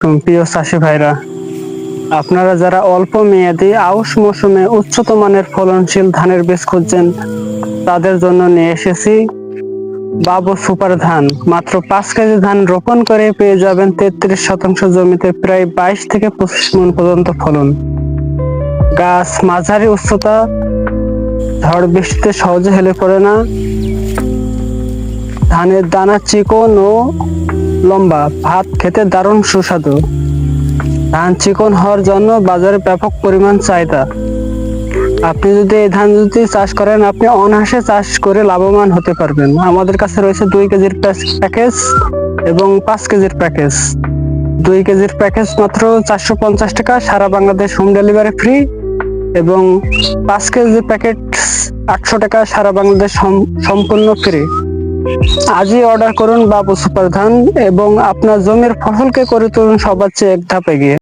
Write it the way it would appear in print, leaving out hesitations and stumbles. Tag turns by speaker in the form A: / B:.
A: প্রিয় চাষি ভাইরা, আপনারা যারা অল্প মেয়াদি আউশ মৌসুমে উচ্চত মানের ফলনশীল ধানের বীজ খুঁজছেন, তাদের জন্য নিয়ে এসেছি বাবু সুপার ধান। মাত্র 5 কেজি ধান রোপণ করে পেয়ে যাবেন 33% জমিতে প্রায় 22 থেকে 25 মণ পর্যন্ত ফলন। গাছ মাঝারি উচ্চতা, ঝড় বৃষ্টিতে সহজে হেলে পড়ে না। ধানের দানা চিকন ও লম্বা, ভাত খেতে দারুণ সুস্বাদু। ধান চিকন হওয়ার জন্য বাজারে ব্যাপক পরিমাণ চাহিদা। আপনি যদি এই ধান চাষ করেন, আপনি অনায়াসে চাষ করে লাভবান হতে পারবেন। আমাদের কাছে রয়েছে 2 কেজির প্যাকেজ এবং 5 কেজির প্যাকেজ। 2 কেজির প্যাকেজ মাত্র 450 টাকা, সারা বাংলাদেশ হোম ডেলিভারি ফ্রি, এবং 5 কেজির প্যাকেট 800 টাকা, সারা বাংলাদেশ সম্পূর্ণ ফ্রি। আজই অর্ডার করুন বাবু সুপার ধান এবং আপনার জমির ফসলকে করে তুলুন সবার চেয়ে এক ধাপ এগিয়ে।